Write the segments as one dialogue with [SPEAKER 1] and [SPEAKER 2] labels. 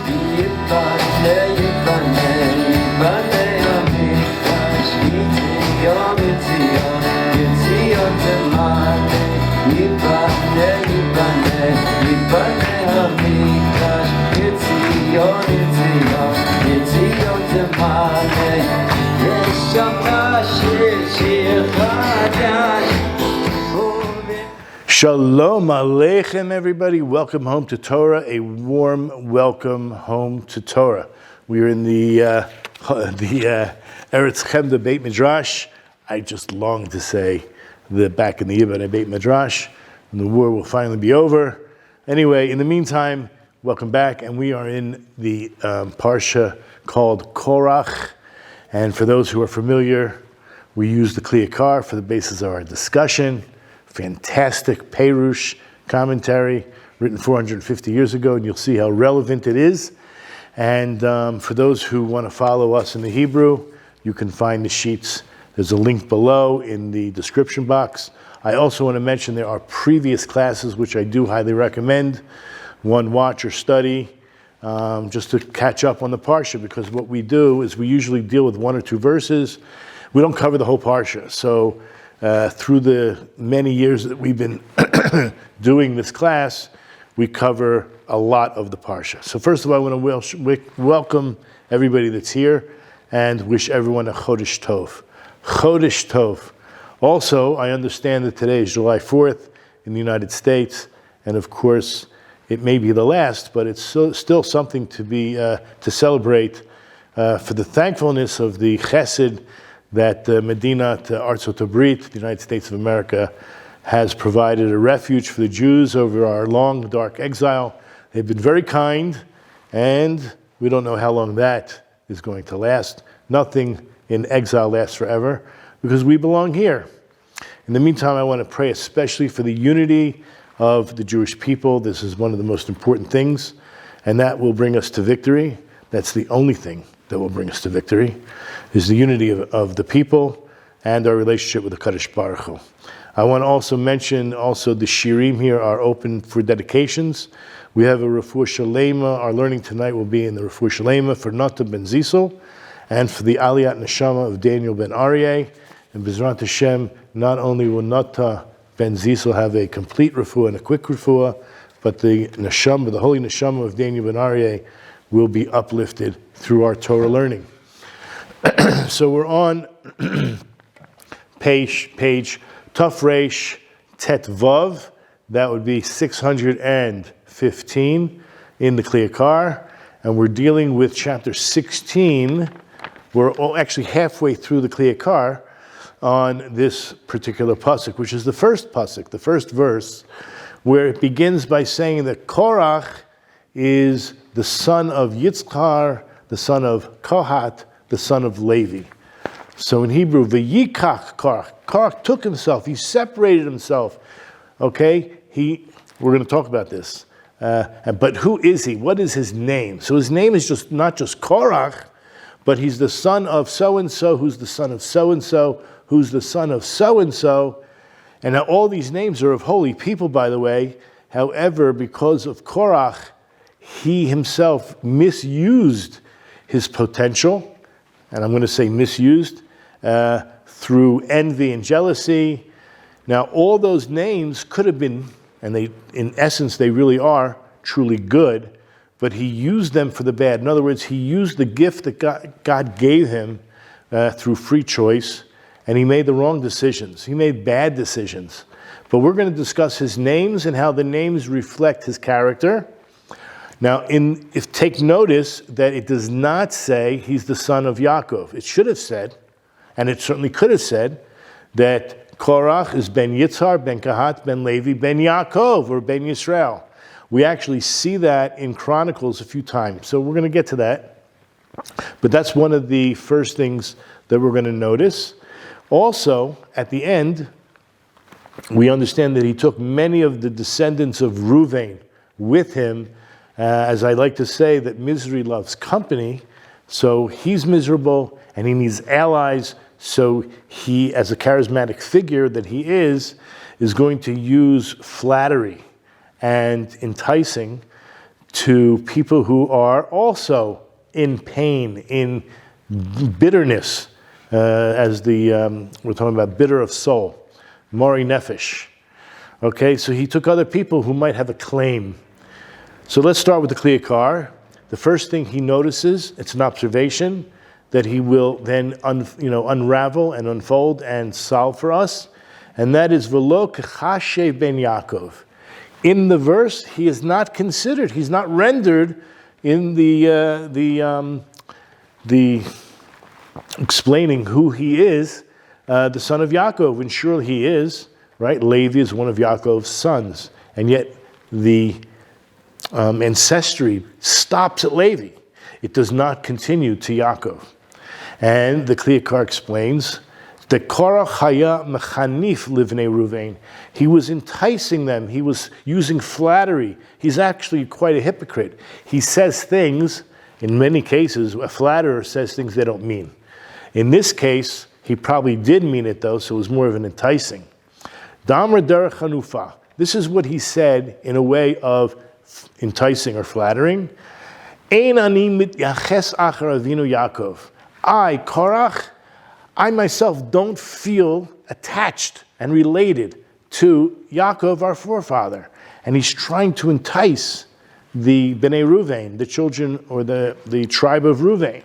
[SPEAKER 1] Yiboneh, Yiboneh HaMikdash, Yitzion, Yitzion, Yitzion Temaneh. Yiboneh, Yiboneh, Yiboneh HaMikdash, Yitzion, Yitzion, Yitzion Temaneh. Neshama shir chadash.
[SPEAKER 2] Shalom Aleichem, everybody. Welcome home to Torah. A warm welcome home to Torah. We are in the Eretz Chemda Beit Midrash. I just long to say back in the Yiboneh Beit Midrash, and the war will finally be over. Anyway, in the meantime, welcome back, and we are in the Parsha called Korach. And for those who are familiar, we use the Yakar for the basis of our discussion. Fantastic Perush commentary written 450 years ago, and you'll see how relevant it is. And for those who want to follow us in the Hebrew, you can find the sheets. There's a link below in the description box. I also want to mention there are previous classes which I do highly recommend. One watch or study, just to catch up on the Parsha, because what we do is we usually deal with one or two verses. We don't cover the whole Parsha. So through the many years that we've been doing this class, we cover a lot of the Parsha. So first of all, I want to welcome everybody that's here and wish everyone a Chodesh Tov. Chodesh Tov. Also, I understand that today is July 4th in the United States, and of course, it may be the last, but it's still something to celebrate for the thankfulness of the Chesed that Medina to Artzot Habrit, the United States of America, has provided a refuge for the Jews over our long, dark exile. They've been very kind, and we don't know how long that is going to last. Nothing in exile lasts forever, because we belong here. In the meantime, I want to pray especially for the unity of the Jewish people. This is one of the most important things, and that will bring us to victory. That's the only thing that will bring us to victory, is the unity of the people and our relationship with the Kadosh Baruch Hu. I want to also mention the shirim here are open for dedications. We have a Refuah Shalema. Our learning tonight will be in the Refuah Shalema for Nata ben Zisel and for the Aliyat Neshama of Daniel ben Aryeh. And B'ezrat Hashem, not only will Nata ben Zisel have a complete Refuah and a quick Refuah, but the Neshama, the holy Neshama of Daniel ben Aryeh, will be uplifted through our Torah learning. So we're on page Tafresh Tet Vav. That would be 615 in the Yakar, and we're dealing with chapter 16. We're actually halfway through the Yakar on this particular pasuk, which is the first pasuk, the first verse, where it begins by saying that Korach is the son of Yitzchar, the son of Kohat, the son of Levi. So in Hebrew, V'yikach Korach. Korach took himself, he separated himself. Okay, we're going to talk about this. But who is he? What is his name? So his name is not just Korach, but he's the son of so-and-so, who's the son of so-and-so, who's the son of so-and-so. And now all these names are of holy people, by the way. However, because of Korach, he himself misused his potential, and I'm going to say misused, through envy and jealousy. Now, all those names could have been, and in essence, they really are truly good, but he used them for the bad. In other words, he used the gift that God gave him through free choice, and he made the wrong decisions. He made bad decisions. But we're going to discuss his names and how the names reflect his character. Now, take notice that it does not say he's the son of Yaakov. It should have said, and it certainly could have said, that Korach is ben Yitzhar, ben Kahat, ben Levi, ben Yaakov, or ben Yisrael. We actually see that in Chronicles a few times, so we're going to get to that. But that's one of the first things that we're going to notice. Also, at the end, we understand that he took many of the descendants of Reuven with him. As I like to say, that misery loves company, so he's miserable and he needs allies, so he, as a charismatic figure that he is going to use flattery and enticing to people who are also in pain, in bitterness, as we're talking about bitter of soul, mori nefesh. Okay, so he took other people who might have a claim. So let's start with the Yakar. The first thing he notices, it's an observation that he will then unravel and unfold and solve for us, and that is v'lo k'chashev ben Yaakov. In the verse, he is not considered, he's not rendered in the explaining who he is, the son of Yaakov, and surely he is, right? Levi is one of Yaakov's sons, and yet the ancestry stops at Levi. It does not continue to Yaakov. And the Yakar explains that Korach haya mechanif livnei Ruvain. He was enticing them. He was using flattery. He's actually quite a hypocrite. He says things, in many cases, a flatterer says things they don't mean. In this case, he probably did mean it though, so it was more of an enticing. Damra derech hanufa. This is what he said in a way of enticing or flattering. Ein ani mityaches achar avinu Yaakov. I, Korach, I myself don't feel attached and related to Yaakov, our forefather. And he's trying to entice the Bnei Ruvain, the children or the tribe of Ruvain.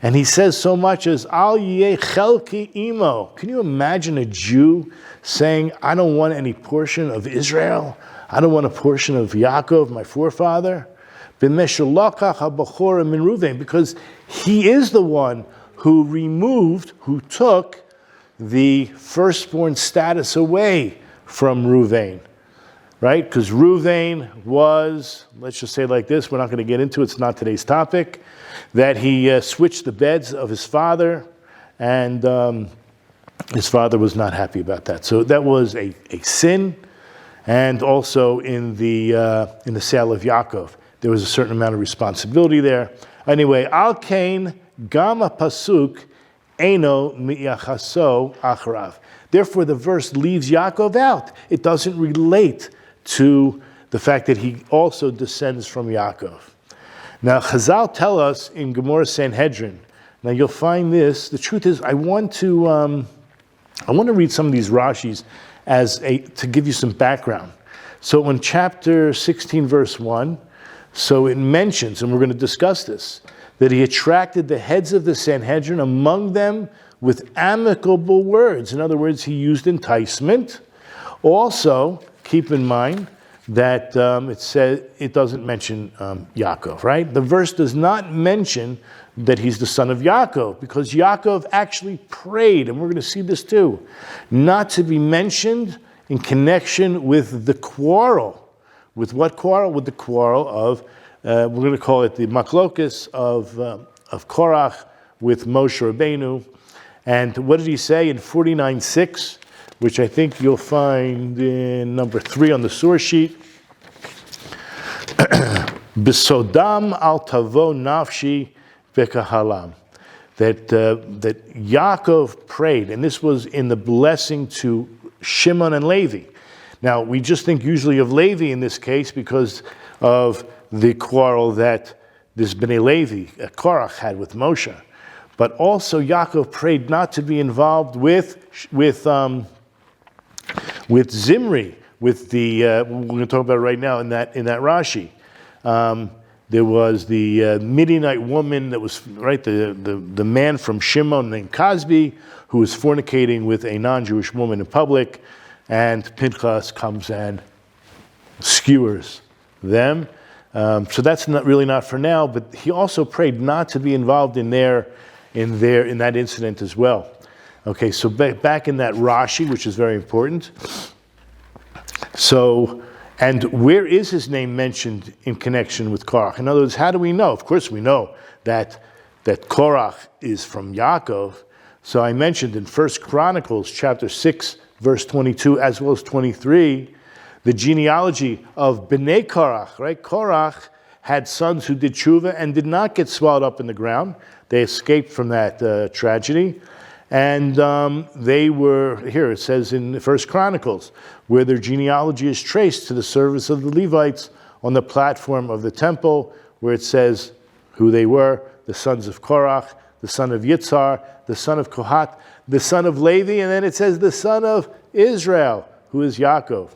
[SPEAKER 2] And he says so much as, Al yeh chelki imo. Can you imagine a Jew saying, I don't want any portion of Israel? I don't want a portion of Yaakov, my forefather? Because he is the one who took the firstborn status away from Ruvain, right? Because Ruvain was, let's just say it like this, we're not going to get into it, it's not today's topic, that he switched the beds of his father, and his father was not happy about that. So that was a sin, and also in the sale of Yaakov, there was a certain amount of responsibility there. Anyway, al kain gama pasuk eno miyachaso achrav. Therefore, the verse leaves Yaakov out. It doesn't relate to the fact that he also descends from Yaakov. Now, Chazal tell us in Gemara Sanhedrin. Now, you'll find this. The truth is, I want to read some of these Rashis to give you some background. So, in chapter 16, verse 1. So it mentions, and we're going to discuss this, that he attracted the heads of the Sanhedrin among them with amicable words. In other words, he used enticement. Also, keep in mind that it doesn't mention Yaakov, right? The verse does not mention that he's the son of Yaakov, because Yaakov actually prayed, and we're going to see this too, not to be mentioned in connection with the quarrel. With what quarrel? With the quarrel of, we're going to call it the Maklokis of Korach with Moshe Rabbeinu. And what did he say in 49:6, which I think you'll find in number 3 on the source sheet? B'sodam al tavo nafshi v'kahalam. That Yaakov prayed, and this was in the blessing to Shimon and Levi. Now, we just think usually of Levi in this case because of the quarrel that this Bnei Levi, Korach, had with Moshe. But also Yaakov prayed not to be involved with Zimri, with the, we're going to talk about it right now in that Rashi. There was the Midianite woman that was, right, the man from Shimon named Cosby, who was fornicating with a non-Jewish woman in public. And Pinchas comes and skewers them. So that's not for now, but he also prayed not to be involved in that incident as well. Okay, so back in that Rashi, which is very important. So, and where is his name mentioned in connection with Korach? In other words, how do we know? Of course we know that Korach is from Yaakov. So I mentioned in 1 Chronicles chapter 6, verse 22 as well as 23, the genealogy of Bnei Korach, right? Korach had sons who did tshuva and did not get swallowed up in the ground. They escaped from that tragedy. And they were, here it says in 1 Chronicles, where their genealogy is traced to the service of the Levites on the platform of the temple, where it says who they were: the sons of Korach, the son of Yitzhar, the son of Kohat, the son of Levi, and then it says the son of Israel, who is Yaakov.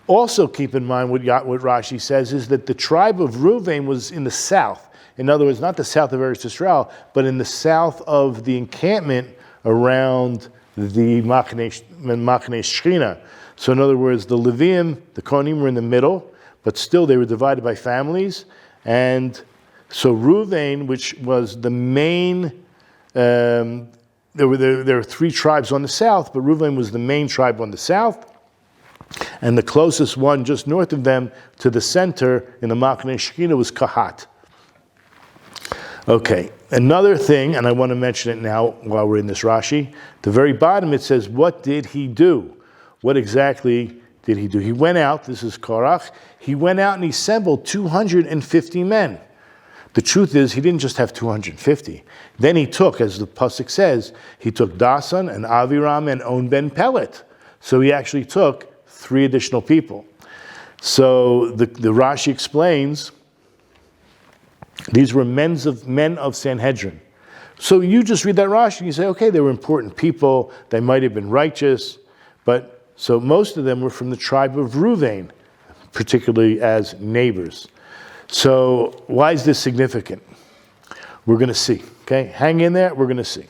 [SPEAKER 2] Also keep in mind what Rashi says is that the tribe of Reuven was in the south. In other words, not the south of Eretz Yisrael, but in the south of the encampment around the Machane Shechina. So in other words, the Leviim, the Kohanim were in the middle, but still they were divided by families. And so Reuven, which was the main, there were three tribes on the south, but Reuven was the main tribe on the south. And the closest one just north of them to the center in the Machane Shechina was Kohat. Okay, another thing, and I want to mention it now while we're in this Rashi, the very bottom it says, what did he do? What exactly did he do? He went out, this is Korach, he went out and he assembled 250 men. The truth is, he didn't just have 250. Then he took, as the Pasuk says, he took Dasan and Aviram and On ben Pelet. So he actually took 3 additional people. So the Rashi explains, these were men of Sanhedrin. So you just read that Rashi and you say, okay, they were important people, they might have been righteous, but so most of them were from the tribe of Reuven, particularly as neighbors. So why is this significant? We're going to see, okay? Hang in there, we're going to see.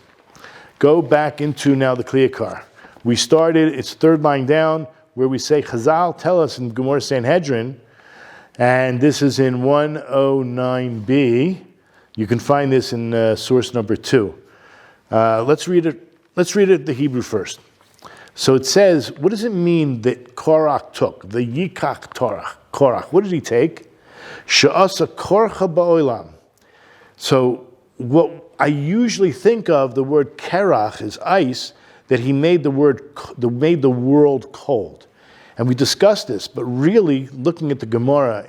[SPEAKER 2] Go back into now the Yakar. We started, it's third line down, where we say, Chazal tell us in Gemara Sanhedrin, and this is in 109b. You can find this in source number 2. Let's read it the Hebrew first. So it says, what does it mean that Korach took? The Yikach Korach. What did he take? She'asa korcha ba'olam. So what I usually think of the word kerach is ice, that he made the world cold. And we discussed this, but really looking at the Gemara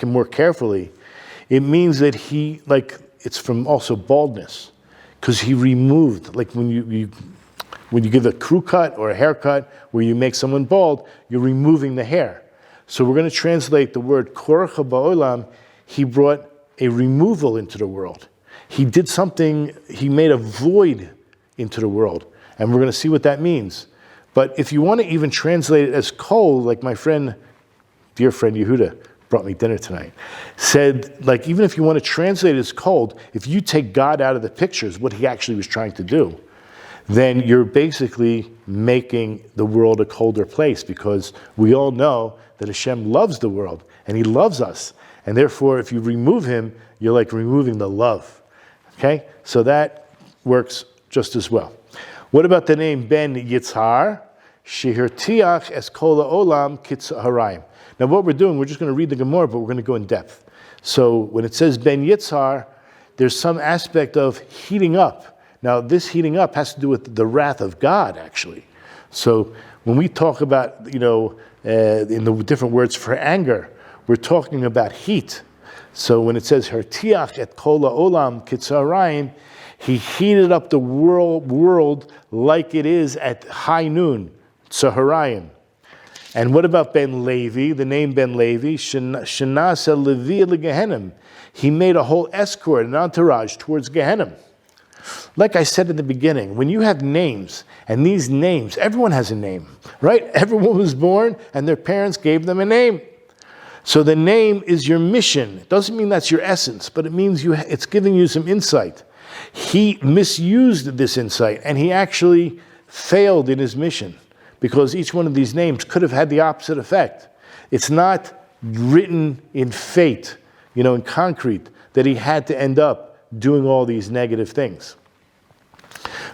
[SPEAKER 2] more carefully, it means that it's from also baldness, because he removed, like when you give a crew cut or a haircut where you make someone bald, you're removing the hair. So we're going to translate the word korcha ba'olam. He brought a removal into the world. He did something, he made a void into the world. And we're going to see what that means. But if you want to even translate it as cold, like my dear friend Yehuda brought me dinner tonight, said, like, even if you want to translate it as cold, if you take God out of the pictures, what he actually was trying to do, then you're basically making the world a colder place, because we all know that Hashem loves the world and he loves us. And therefore, if you remove him, you're like removing the love. Okay? So that works just as well. What about the name Ben Yitzhar? Shehirtiach es kol ha'olam kitzaharaim. Now what we're doing, we're just going to read the Gemara, but we're going to go in depth. So when it says Ben Yitzhar, there's some aspect of heating up. Now this heating up has to do with the wrath of God, actually. So when we talk about, in the different words for anger, we're talking about heat. So when it says Hertiach et kol ha'olam kitzaharaim, he heated up the world like it is at high noon, Tzaharayim. And what about Ben Levi, the name Ben Levi? Shenasa Levi leGehenim. He made a whole escort, an entourage towards Gehenim. Like I said in the beginning, when you have names, and these names, everyone has a name, right? Everyone was born and their parents gave them a name. So the name is your mission. It doesn't mean that's your essence, but it means it's giving you some insight. He misused this insight, and he actually failed in his mission, because each one of these names could have had the opposite effect. It's not written in fate, in concrete, that he had to end up doing all these negative things.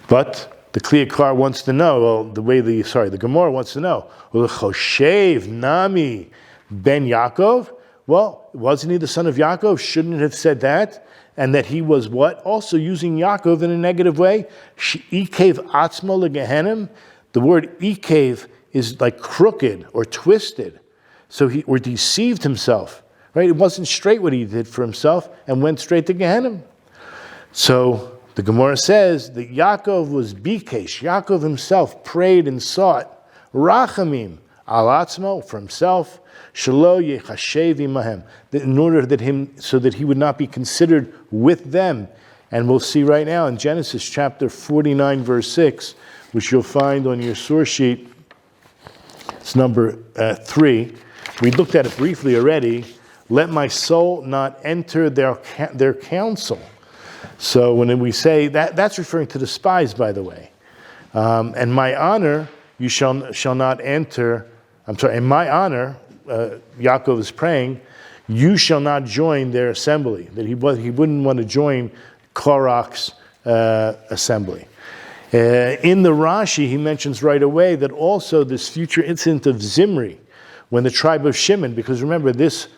[SPEAKER 2] But the Yakar wants to know, the Gemara wants to know, Choshev Nami Ben Yaakov? Well, wasn't he the son of Yaakov? Shouldn't it have said that? And that he was what? Also using Yaakov in a negative way. Ikev atzmo leGehenim. The word ikev is like crooked or twisted. So he deceived himself. Right? It wasn't straight what he did for himself and went straight to Gehenim. So the Gemara says that Yaakov was bikesh. Yaakov himself prayed and sought rachamim al atzmo, for himself, Shelo yechashev imahem, in order so that he would not be considered with them. And we'll see right now in Genesis chapter 49, verse 6, which you'll find on your source sheet. It's number 3. We looked at it briefly already. Let my soul not enter their counsel. So when we say that, that's referring to the spies, by the way. And my honor, you shall not enter. In my honor, Yaakov is praying, you shall not join their assembly. That he wouldn't want to join Korach's assembly. In the Rashi, he mentions right away that also this future incident of Zimri, when the tribe of Shimon, because remember this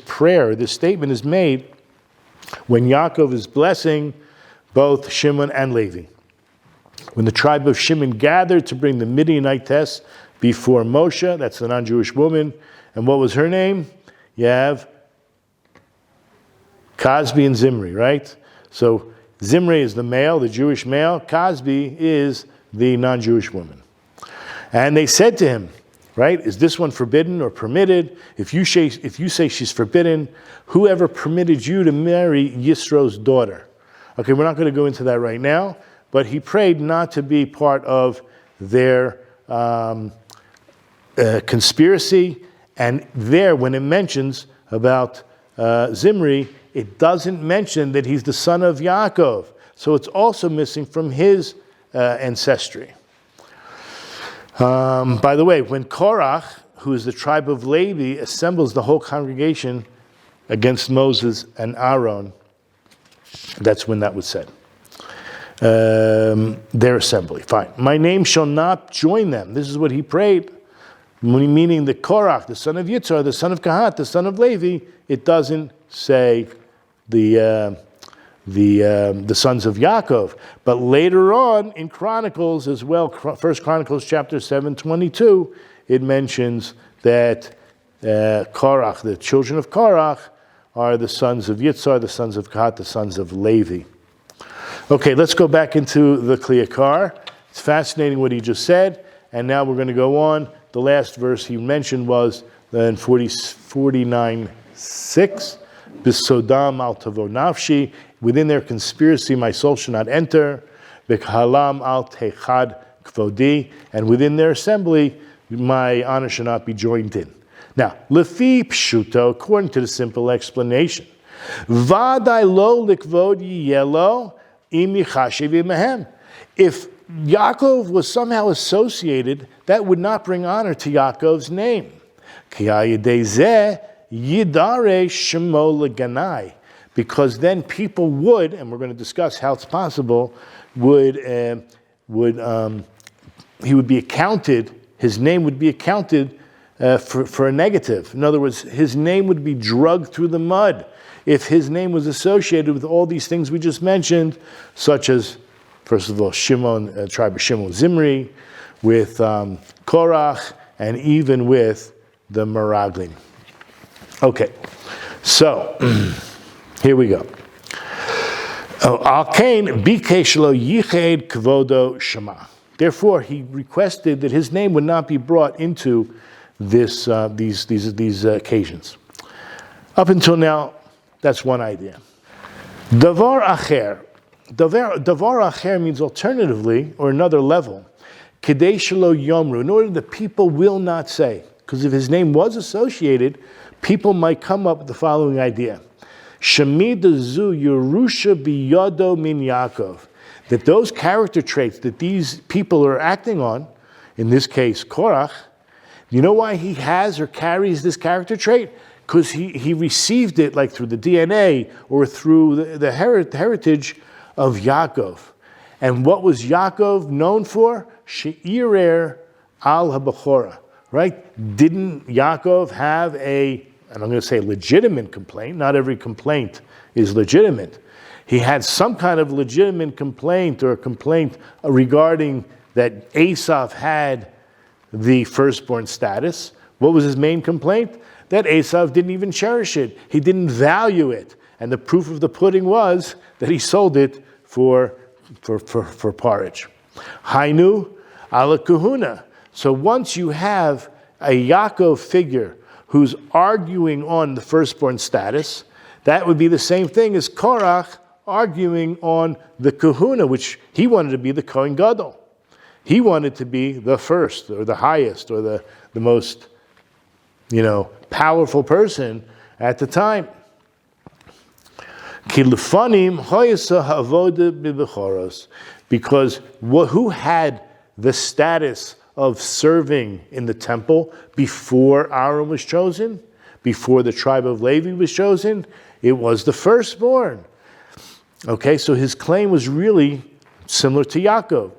[SPEAKER 2] prayer, this statement is made when Yaakov is blessing both Shimon and Levi. When the tribe of Shimon gathered to bring the Midianitess before Moshe, that's the non-Jewish woman, and what was her name? You have Cosby and Zimri, right? So Zimri is the male, the Jewish male. Cosby is the non-Jewish woman. And they said to him, right, is this one forbidden or permitted? If you say she's forbidden, whoever permitted you to marry Yisro's daughter? Okay, we're not going to go into that right now, but he prayed not to be part of their conspiracy. And there, when it mentions about Zimri, it doesn't mention that he's the son of Yaakov. So it's also missing from his ancestry. By the way, when Korach, who is the tribe of Levi, assembles the whole congregation against Moses and Aaron, that's when that was said. Their assembly. Fine. My name shall not join them. This is what he prayed. Meaning the Korach, the son of Yitzhar, the son of Kahat, the son of Levi. It doesn't say the sons of Yaakov. But later on in Chronicles as well, 1 Chronicles chapter 7:22, it mentions that Korach, the children of Korach, are the sons of Yitzhar, the sons of Kahat, the sons of Levi. Okay, let's go back into the Yakar. It's fascinating what he just said, and now we're going to go on. The last verse he mentioned was in 49:6. Bisodam al tavo nafshi, within their conspiracy my soul shall not enter. B'kahalam al techad kvodi, and within their assembly my honor shall not be joined in. Now, lefi pshuto, according to the simple explanation, vadai lo likvod yelo im yichashev imahem. If Yaakov was somehow associated, that would not bring honor to Yaakov's name. Because then people would, and we're going to discuss how it's possible, he would be accounted, his name would be accounted for a negative. In other words, his name would be dragged through the mud if his name was associated with all these things we just mentioned, such as, first of all, Shimon, tribe of Shimon, Zimri, with Korach, and even with the Meraglim. Okay, so here we go. Therefore, he requested that his name would not be brought into these occasions. Up until now, that's one idea. Davar acher. Davar acher means alternatively, or another level. Kedei shelo yomru, in order that people will not say. Because if his name was associated, people might come up with the following idea. Shemida zu Yerusha biyado min Yaakov. That those character traits that these people are acting on, in this case Korach, you know why he has or carries this character trait? Because he received it like through the DNA or through the heritage of Yaakov. And what was Yaakov known for? She'irer al habachora. Right? Didn't Yaakov have and I'm going to say legitimate complaint, not every complaint is legitimate. He had some kind of legitimate complaint or a complaint regarding that Esav had the firstborn status. What was his main complaint? That Esav didn't even cherish it. He didn't value it. And the proof of the pudding was that he sold it for porridge. Hainu ala kahuna. So once you have a Yaakov figure who's arguing on the firstborn status, that would be the same thing as Korach arguing on the kahuna, which he wanted to be the Kohen Gadol. He wanted to be the first, or the highest, or the most, powerful person at the time. Because who had the status of serving in the temple before Aaron was chosen, before the tribe of Levi was chosen? It was the firstborn. Okay, so his claim was really similar to Yaakov.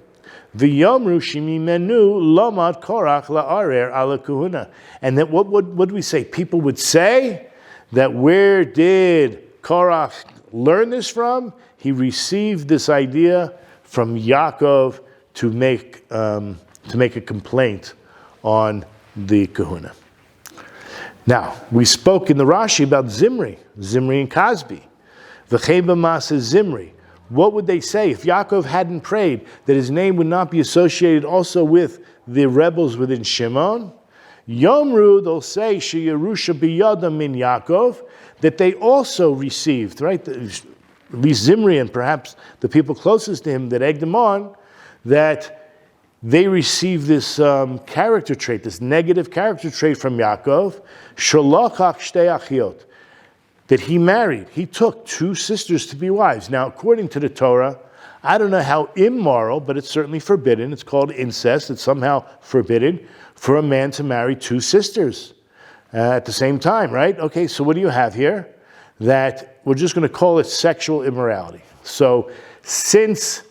[SPEAKER 2] V'yomru shimimenu lamad Korach la'arer ala kahuna. And that what do we say? People would say that where did Korach learn this from? He received this idea from Yaakov to make a complaint on the kahuna. Now, we spoke in the Rashi about Zimri and Cosby. V'cheba masa Zimri. What would they say if Yaakov hadn't prayed that his name would not be associated also with the rebels within Shimon? Yomru, they'll say, Sheyerusha biyada min Yaakov, that they also received, right? At least Zimri and perhaps the people closest to him that egged him on, that they received this character trait, this negative character trait from Yaakov, Sholachach shtei achiot, that he married. He took 2 sisters to be wives. Now, according to the Torah, I don't know how immoral, but it's certainly forbidden. It's called incest. It's somehow forbidden for a man to marry 2 sisters at the same time, right? Okay, so what do you have here? That we're just going to call it sexual immorality. So since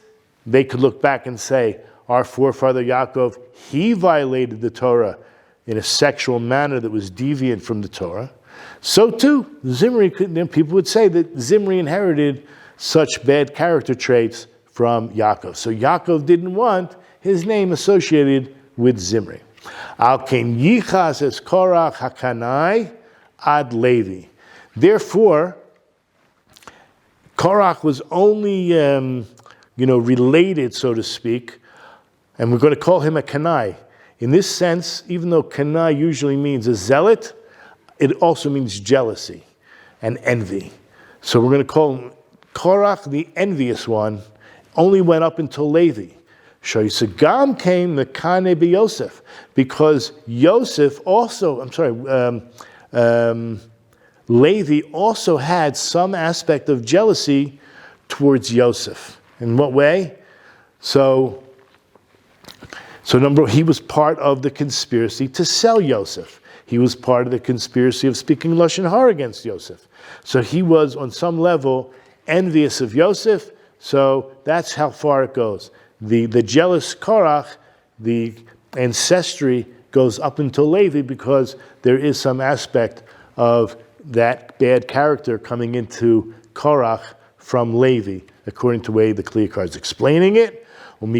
[SPEAKER 2] they could look back and say, our forefather Yaakov, he violated the Torah in a sexual manner that was deviant from the Torah, so too, Zimri, people would say that Zimri inherited such bad character traits from Yaakov. So Yaakov didn't want his name associated with Zimri. Al ken yichas es Korach hakanai ad Levi. Therefore, Korach was only, related, so to speak, and we're going to call him a kanai. In this sense, even though kanai usually means a zealot, it also means jealousy and envy. So we're going to call him Korach, the envious one, only went up until Levi. Shoyisagam came the Kane be Yosef, because Yosef also, Levi also had some aspect of jealousy towards Yosef. In what way? So number one, he was part of the conspiracy to sell Yosef. He was part of the conspiracy of speaking Lashon Hara against Yosef. So he was, on some level, envious of Yosef. So that's how far it goes. The jealous Korach, the ancestry goes up until Levi, because there is some aspect of that bad character coming into Korach from Levi, according to the way the Yakar is explaining it. And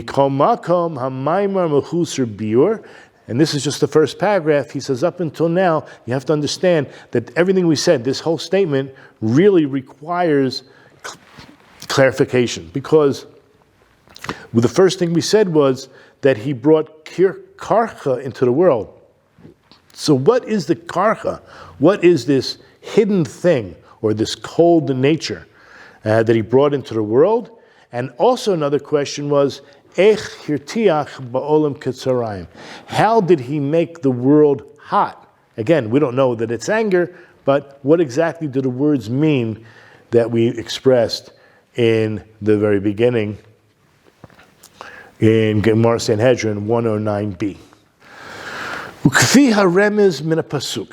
[SPEAKER 2] this is just the first paragraph. He says, up until now, you have to understand that everything we said, this whole statement, really requires clarification. Because the first thing we said was that he brought karcha into the world. So what is the karcha? What is this hidden thing, or this cold nature that he brought into the world? And also another question was, how did he make the world hot? Again, we don't know that it's anger, but what exactly do the words mean that we expressed in the very beginning in Gemara Sanhedrin 109b?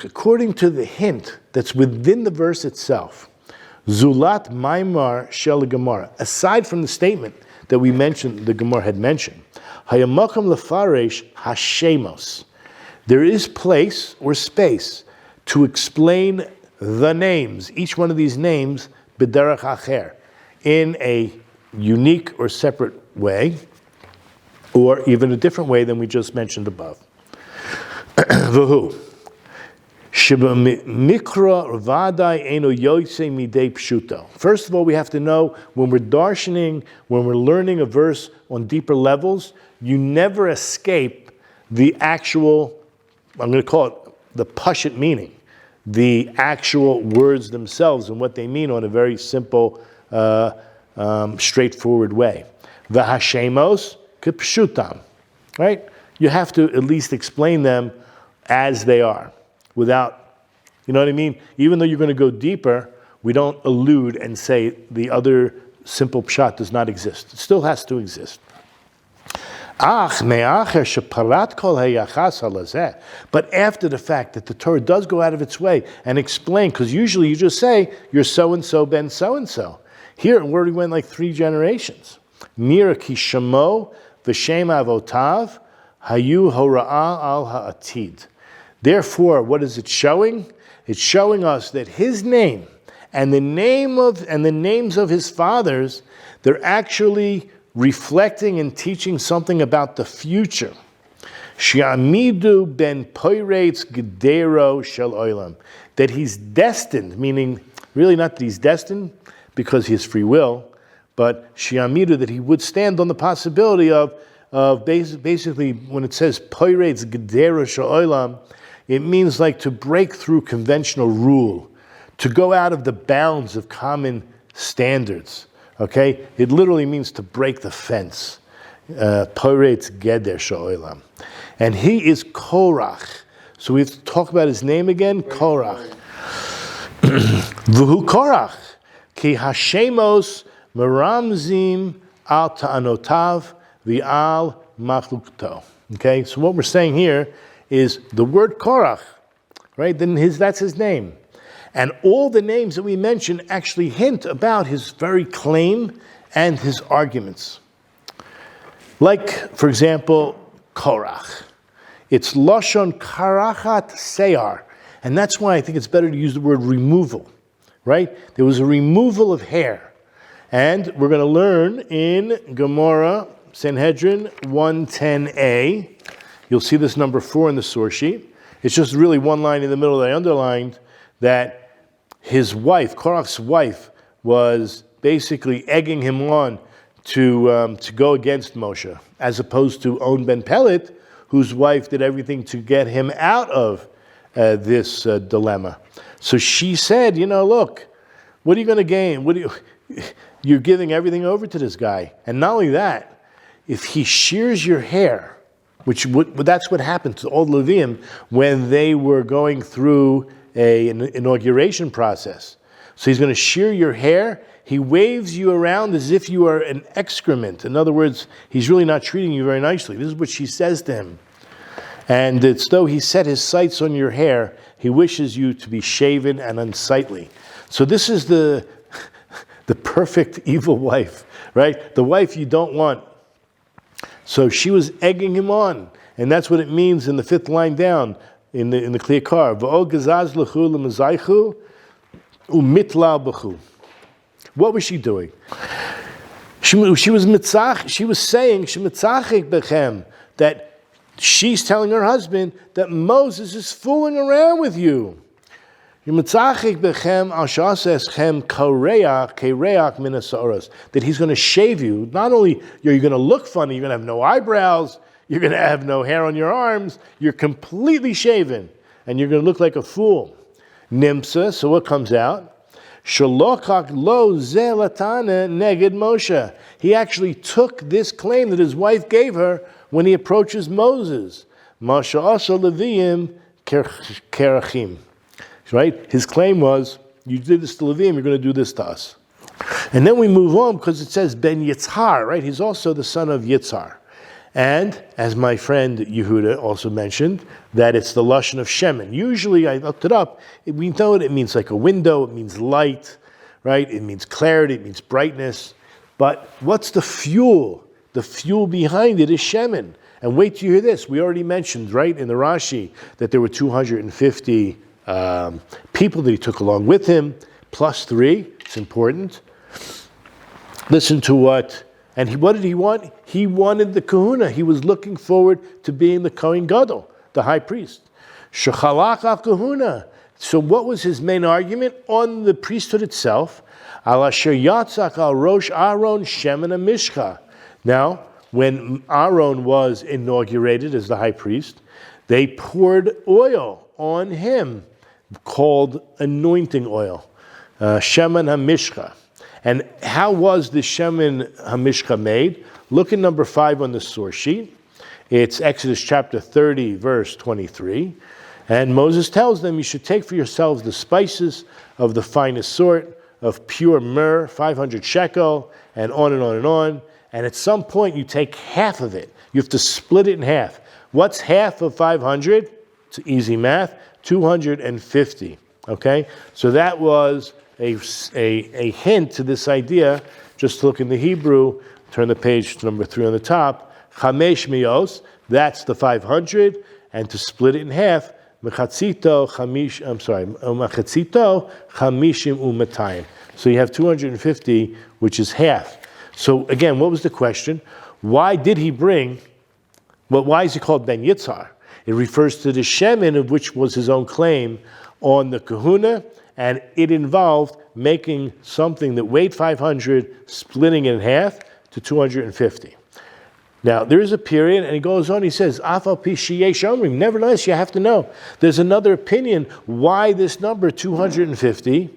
[SPEAKER 2] According to the hint that's within the verse itself, Zulat Maimar Shel Gemara, aside from the statement that we mentioned, the Gemara had mentioned, Hayamakam Lefaresh Hashemos, there is place or space to explain the names, each one of these names, B'derech Acher, in a unique or separate way, or even a different way than we just mentioned above. V'hu Mikra vadai eno yoyse midei pshuto. First of all, we have to know when we're darshaning, when we're learning a verse on deeper levels, you never escape the actual, I'm going to call it the pashut meaning. the actual words themselves and what they mean on a very simple, straightforward way. V'hashemos k'pshutam, right? You have to at least explain them as they are, without, you know what I mean? Even though you're going to go deeper, we don't allude and say the other simple pshat does not exist. It still has to exist. But after the fact that the Torah does go out of its way and explain, because usually you just say, you're so-and-so ben so-and-so. Here, it already went like 3 generations. Mira ki shamo v'shem avotav hayu hora'ah al ha'atid. Therefore, what is it showing? It's showing us that his name and the names of his fathers, they're actually reflecting and teaching something about the future. Shi'amidu ben poiretz gedero shel olam. That he's destined, meaning really not that he's destined because he has free will, but shi'amidu, that he would stand on the possibility of basically when it says poiretz gedero shel olam, it means like to break through conventional rule, to go out of the bounds of common standards. Okay, it literally means to break the fence. Poretz geder sha'olam, and he is Korach. So we have to talk about his name again. Korach. V'hu Korach ki hashemos meramzim al ta'anotav v'al machlukto. Okay, so what we're saying here is the word Korach, right? Then that's his name. And all the names that we mentioned actually hint about his very claim and his arguments. Like, for example, Korach. It's Lashon Karachat Seyar. And that's why I think it's better to use the word removal, right? There was a removal of hair. And we're going to learn in Gemara, Sanhedrin 110a. You'll see this number 4 in the source sheet. It's just really one line in the middle that I underlined, that his wife, Korach's wife, was basically egging him on to go against Moshe, as opposed to On ben Pelet, whose wife did everything to get him out of this dilemma. So she said, look, what are you going to gain? You're giving everything over to this guy. And not only that, if he shears your hair, that's what happened to all Levium when they were going through an inauguration process. So he's going to shear your hair. He waves you around as if you are an excrement. In other words, he's really not treating you very nicely. This is what she says to him. And it's though he set his sights on your hair, he wishes you to be shaven and unsightly. So this is the perfect evil wife, right? The wife you don't want. So she was egging him on. And that's what it means in the 5th line down. In the Yakar, v'ol gazaz l'chu l'mazaychu u'mitlal b'chu. What was she doing? She was saying shemitzachik bechem, that she's telling her husband that Moses is fooling around with you. Shemitzachik bechem al sha'aseschem kereach min hasaros, that he's going to shave you. Not only are you going to look funny, you're going to have no eyebrows. You're going to have no hair on your arms. You're completely shaven. And you're going to look like a fool. Nimsa, so what comes out? Shalokak lo ze latana neged Moshe. He actually took this claim that his wife gave her when he approaches Moses. Masha asa leviim kerachim. Right? His claim was, you did this to Leviim, you're going to do this to us. And then we move on because it says Ben Yitzhar, right? He's also the son of Yitzhar. And, as my friend Yehuda also mentioned, that it's the Lashon of Shemin. Usually, I looked it up, we know it means like a window, it means light, right? It means clarity, it means brightness. But what's the fuel? The fuel behind it is Shemin. And wait till you hear this. We already mentioned, right, in the Rashi, that there were 250 people that he took along with him, plus 3. It's important. Listen to what... And what did he want? He wanted the kahuna. He was looking forward to being the Kohen Gadol, the high priest. Shechalach al kahuna. So what was his main argument? On the priesthood itself. Al asher yatzak al rosh Aaron shemen mishcha. Now, when Aaron was inaugurated as the high priest, they poured oil on him. called anointing oil, Shemen HaMishcha. And how was the Shemen HaMishcha made? Look at number 5 on the source sheet. It's Exodus chapter 30, verse 23. And Moses tells them, you should take for yourselves the spices of the finest sort, of pure myrrh, 500 shekel, and on and on and on. And at some point, you take half of it. You have to split it in half. What's half of 500? It's easy math, 250. Okay? So that was a hint to this idea. Just look in the Hebrew, turn the page to number 3 on the top. Chamesh miyos, that's the 500, and to split it in half, mechatzito chamishim u'matayim. So you have 250, which is half. So again, what was the question? Why did he bring? Well, why is he called Ben Yitzhar? It refers to the shemen, of which was his own claim on the kahuna, and it involved making something that weighed 500, splitting it in half to 250. Now, there is a period, and he goes on, he says, Afal pi sheyesh omrim. Nevertheless, you have to know, there's another opinion why this number, 250,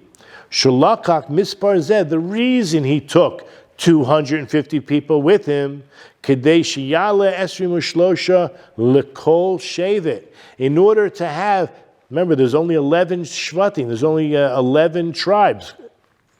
[SPEAKER 2] Shalakach mispar zeh, the reason he took 250 people with him, Kedei sheyale esrim u'shlosha lekol shevet, in order to have, remember, there's only 11 shvatim, there's only 11 tribes.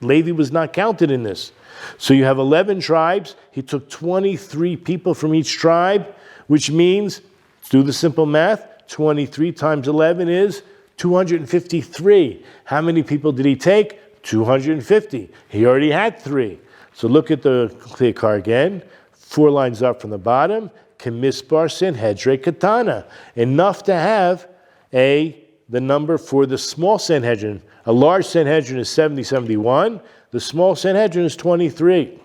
[SPEAKER 2] Levi was not counted in this. So you have 11 tribes. He took 23 people from each tribe, which means, let's do the simple math, 23 times 11 is 253. How many people did he take? 250. He already had 3. So look at the Yakar again. 4 lines up from the bottom. Kemispar sin hedre katana. Enough to have the number for the small Sanhedrin. A large Sanhedrin is 70, 71. The small Sanhedrin is 23.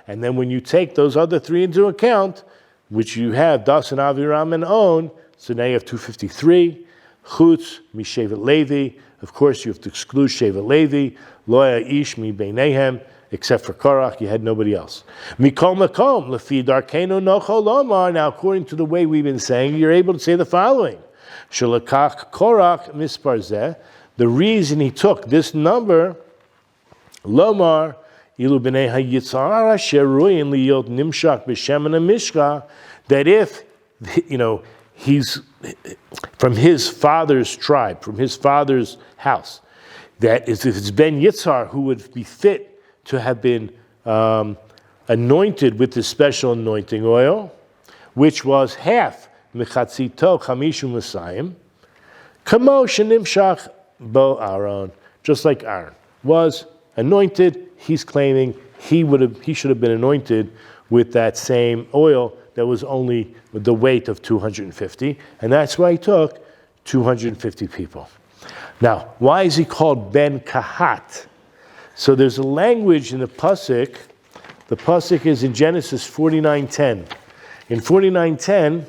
[SPEAKER 2] And then when you take those other 3 into account, which you have Das and Aviram and On, so now you have 253. Chutz mishevet Levi. Of course, you have to exclude Shevet Levi. Loya ish mi beinehem. Except for Korach, you had nobody else. Mikol makom lefi darkenu nocho lomar. Now, according to the way we've been saying, you're able to say the following: Shalakach Korach mispar zeh. The reason he took this number, lomar ilu b'nei hayitzar asher ruyin liyot nimshak b'shemen hamishka, that if he's from his father's tribe, from his father's house, that is, if it's Ben Yitzhar who would be fit to have been anointed with this special anointing oil, which was half mechatzito chamishum l'sayim, kamo shenimshach bo Aaron, just like Aaron was anointed. He's claiming he should have been anointed with that same oil that was only the weight of 250, and that's why he took 250 people. Now, why is he called Ben Kahat? So there's a language in the pasuk. The pasuk is in Genesis 49:10. In 49:10,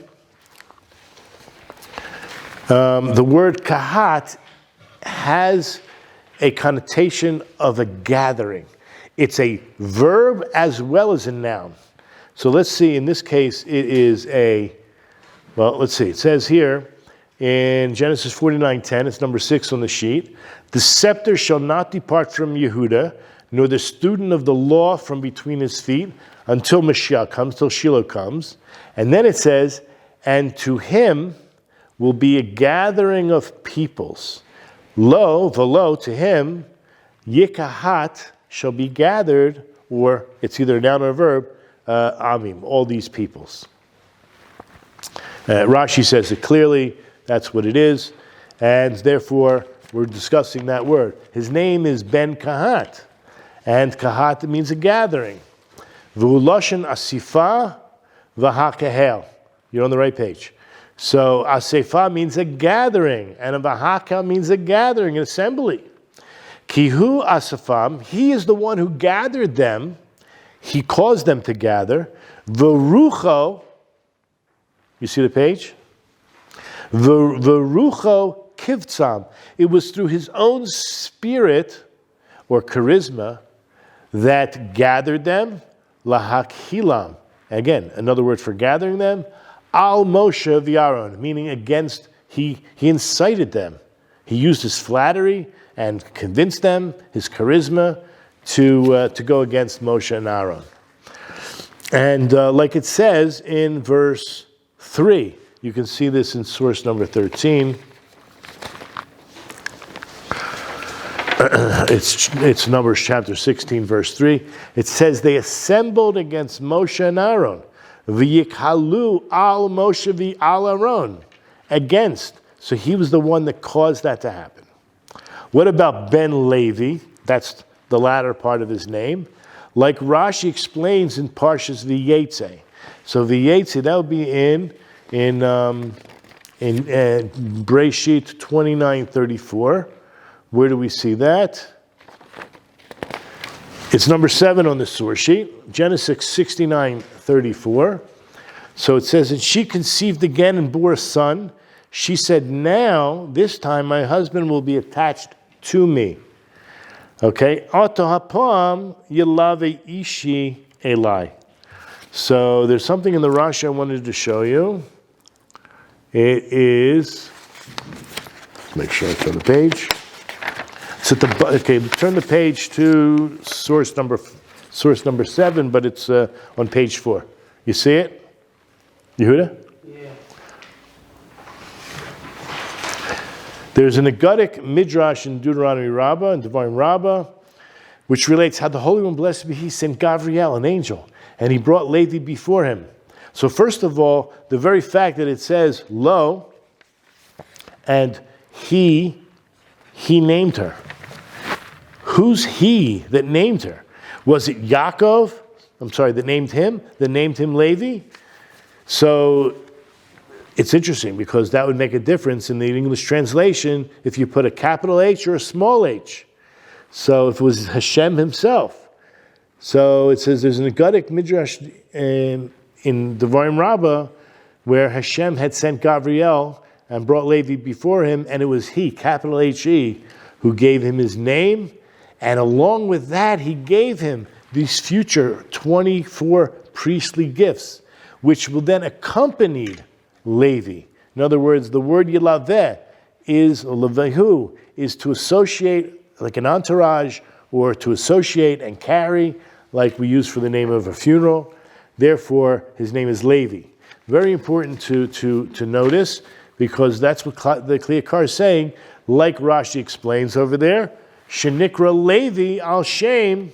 [SPEAKER 2] the word kahat has a connotation of a gathering. It's a verb as well as a noun. So let's see, in this case, it is let's see. It says here in Genesis 49:10, it's number 6 on the sheet, the scepter shall not depart from Yehuda, nor the student of the law from between his feet, until Mashiach comes, till Shiloh comes. And then it says, and to him will be a gathering of peoples. Lo, velo, to him, yikahat shall be gathered, or it's either a noun or a verb, amim, all these peoples. Rashi says it clearly, that's what it is, and therefore we're discussing that word. His name is Ben Kahat, and Kahat means a gathering. V'uloshen asifa v'hakehel. You're on the right page. So asifa means a gathering, and a v'haka means a gathering, an assembly. Kihu asafam, he is the one who gathered them. He caused them to gather. V'rucho, you see the page? V'rucho kivtzam. It was through his own spirit or charisma that gathered them. Lahakhilam. Again, another word for gathering them. Al Moshe v'Aaron, meaning against he incited them. He used his flattery and convinced them, his charisma, to go against Moshe and Aaron. And like it says in verse 3, you can see this in source number 13. It's Numbers chapter 16, verse 3. It says, they assembled against Moshe and Aaron. V'yikhalu al Moshe v'al Aaron. Against. So he was the one that caused that to happen. What about Ben Levi? That's the latter part of his name. Like Rashi explains in Parshas V'yetze. So V'yetze, that would be in Breshit 29:34. Where do we see that? It's number 7 on the source sheet. Genesis 69:34. So it says, and she conceived again and bore a son. She said, now, this time, my husband will be attached to me. Okay? Oto hapam yelave ishi elai. So there's something in the Rashi I wanted to show you. It is, make sure I turn the page. It's at the, okay, turn the page to source number 7, but it's on page 4. You see it? Yehuda?
[SPEAKER 1] Yeah.
[SPEAKER 2] There's an Agadic Midrash in Deuteronomy Rabbah and Devarim Rabbah, which relates how the Holy One, blessed be He, sent Gabriel, an angel, and he brought Levi before him. So first of all, the very fact that it says, lo, and he named her. Who's he that named her? Was it Yaakov? That named him? That named him Levi? So it's interesting because that would make a difference in the English translation if you put a capital H or a small h. So if it was Hashem himself. So it says there's an Agadic Midrash in Devarim Rabbah where Hashem had sent Gabriel and brought Levi before him, and it was he, capital H-E, who gave him his name, and along with that, he gave him these future 24 priestly gifts, which will then accompany Levi. In other words, the word Yilaveh is, or Levehu, is to associate like an entourage, or to associate and carry, like we use for the name of a funeral. Therefore, his name is Levi. Very important to notice, because that's what the Yakar is saying, like Rashi explains over there, Shenikra Levi al Shem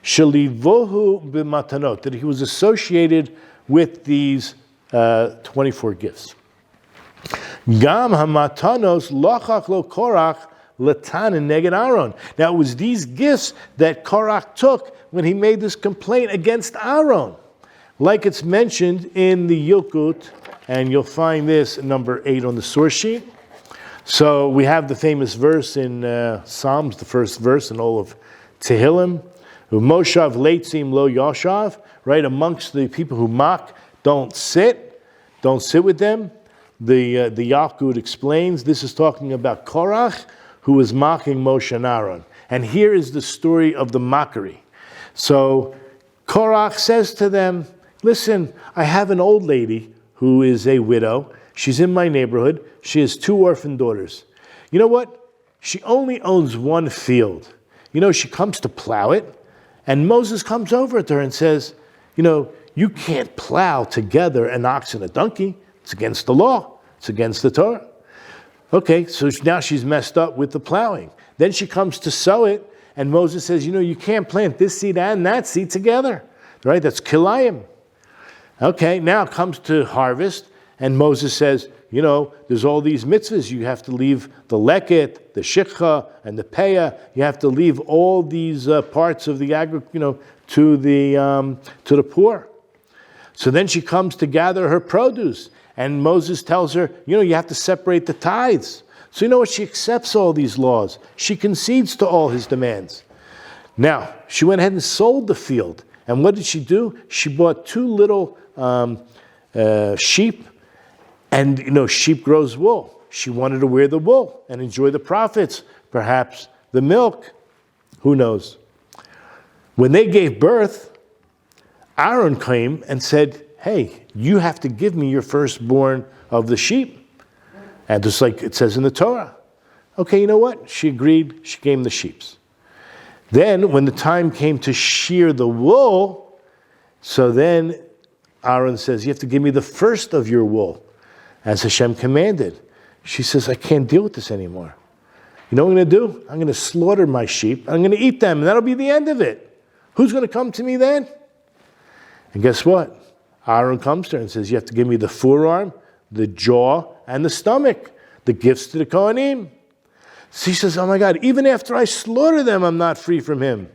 [SPEAKER 2] Shalivohu b'matanot, that he was associated with these 24 gifts. Gam hamatanos lochach lo Korach latanin neged Aaron. Now it was these gifts that Korach took when he made this complaint against Aaron, like it's mentioned in the Yilkut, and you'll find this number 8 on the source sheet. So we have the famous verse in Psalms, the first verse in all of Tehillim, Moshav leitzim lo yashav, right? Amongst the people who mock, don't sit with them. The Yalkut explains this is talking about Korach, who was mocking Moshe and Aaron. And here is the story of the mockery. So Korach says to them, listen, I have an old lady who is a widow. She's in my neighborhood. She has 2 orphan daughters. You know what? She only owns 1 field. You know, she comes to plow it, and Moses comes over to her and says, you know, you can't plow together an ox and a donkey. It's against the law. It's against the Torah. Okay, so now she's messed up with the plowing. Then she comes to sow it, and Moses says, you know, you can't plant this seed and that seed together. Right? That's kilayim. Okay, now it comes to harvest, and Moses says, you know, there's all these mitzvahs. You have to leave the leket, the shikha, and the peah. You have to leave all these parts of the to the poor. So then she comes to gather her produce, and Moses tells her, you know, you have to separate the tithes. So you know what? She accepts all these laws. She concedes to all his demands. Now, she went ahead and sold the field. And what did she do? She bought 2 little sheep. And, you know, sheep grows wool. She wanted to wear the wool and enjoy the profits, perhaps the milk. Who knows? When they gave birth, Aaron came and said, hey, you have to give me your firstborn of the sheep. And just like it says in the Torah. Okay, you know what? She agreed, she gave him the sheep. Then, when the time came to shear the wool, so then Aaron says, you have to give me the first of your wool, as Hashem commanded. She says, I can't deal with this anymore. You know what I'm going to do? I'm going to slaughter my sheep. I'm going to eat them, and that'll be the end of it. Who's going to come to me then? And guess what? Aaron comes to her and says, you have to give me the forearm, the jaw, and the stomach, the gifts to the Kohanim. So she says, oh my God, even after I slaughter them, I'm not free from him.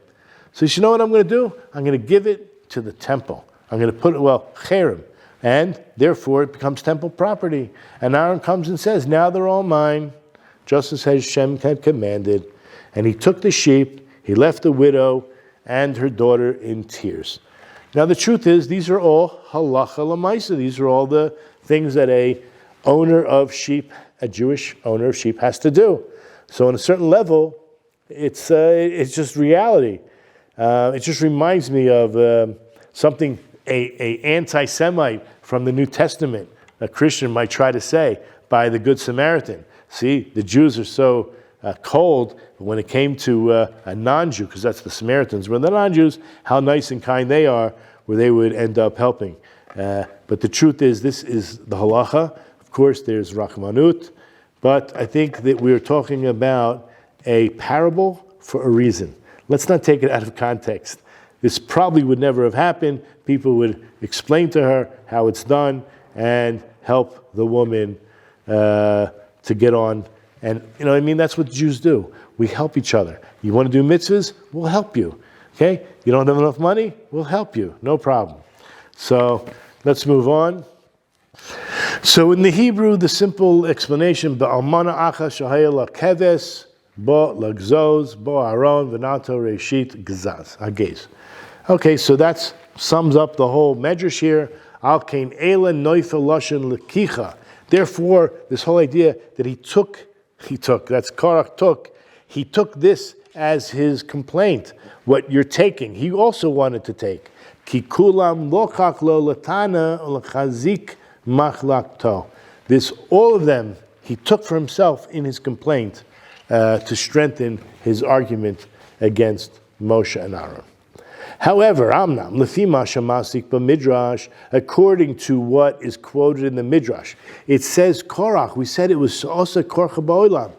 [SPEAKER 2] So you know what I'm going to do? I'm going to give it to the temple. I'm going to put it, cherem. And therefore it becomes temple property. And Aaron comes and says, now they're all mine, just as Hashem had commanded. And he took the sheep, he left the widow and her daughter in tears. Now the truth is, these are all halacha l'maisa. These are all the things that a Jewish owner of sheep has to do. So on a certain level, it's just reality. It just reminds me of something a anti-Semite from the New Testament, a Christian might try to say, by the Good Samaritan. See, the Jews are so cold, but when it came to a non-Jew, because that's the Samaritans, when the non-Jews, how nice and kind they are, where they would end up helping. But the truth is, this is the halacha. Of course, there's Rachmanut, but I think that we're talking about a parable for a reason. Let's not take it out of context. This probably would never have happened. People would explain to her how it's done and help the woman to get on. And, you know what I mean? That's what Jews do. We help each other. You want to do mitzvahs? We'll help you. Okay? You don't have enough money? We'll help you. No problem. So let's move on. So in the Hebrew, the simple explanation, Ba'almana acha shahaya la keves, ba lagzoz, ba aron, venato reshit gzaz, agez. Okay, so that sums up the whole medrash here. Al kain ela noifa lashon lekicha. Therefore, this whole idea that he took, that's Korach took, he took this as his complaint, what you're taking. He also wanted to take. Ki kulam lokach lo latana l'chazik machlakto. This, all of them, he took for himself in his complaint to strengthen his argument against Moshe and Aaron. However, Amnam, Lefima Shamasik Midrash, according to what is quoted in the Midrash, it says Korach, we said it was also Korach Ba'olam,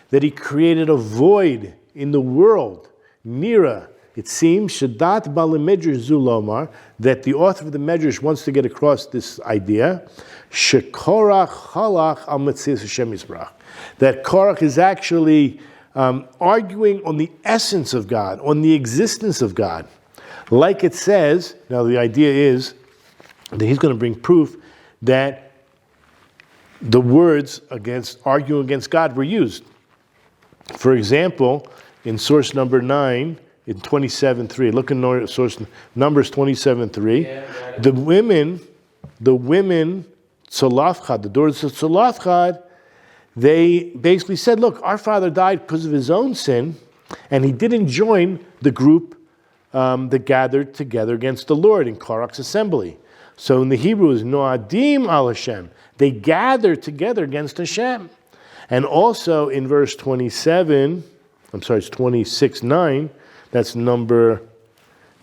[SPEAKER 2] that he created a void in the world. Nira, it seems, Shadat Balimidrash Zulomar, that the author of the Midrash wants to get across this idea, Shekorach Halach Al Metzias Hashem Yisbrach, that Korach is actually arguing on the essence of God, on the existence of God. Like it says, now the idea is that he's going to bring proof that the words arguing against God were used. For example, in source number 9, in 27:3, look in source Numbers 27:3, the women, Tzolafchad, the daughters of Tzolafchad, they basically said, look, our father died because of his own sin, and he didn't join the group that gathered together against the Lord in Korach's assembly. So in the Hebrew is Noadim al Hashem. They gathered together against Hashem. And also in verse 27, it's 26:9, that's number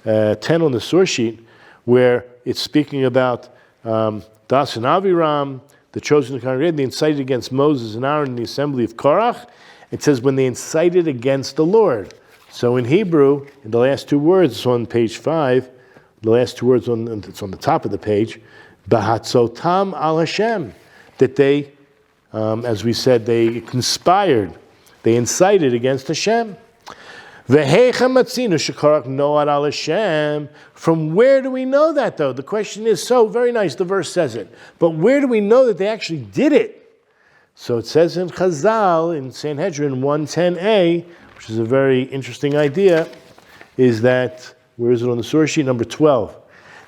[SPEAKER 2] 10 on the source sheet, where it's speaking about Das and Aviram, the chosen congregation, they incited against Moses and Aaron in the assembly of Korach. It says when they incited against the Lord. So in Hebrew, in the last two words, it's on page 5, the last two words, it's on the top of the page, Bahatzotam al Hashem, that they, as we said, they conspired, they incited against Hashem. Vehecha matzinu shekorach noad al Hashem. From where do we know that, though? The question is, so very nice, the verse says it, but where do we know that they actually did it? So it says in Chazal, in Sanhedrin 110a, which is a very interesting idea, is that, where is it on the source sheet? Number 12.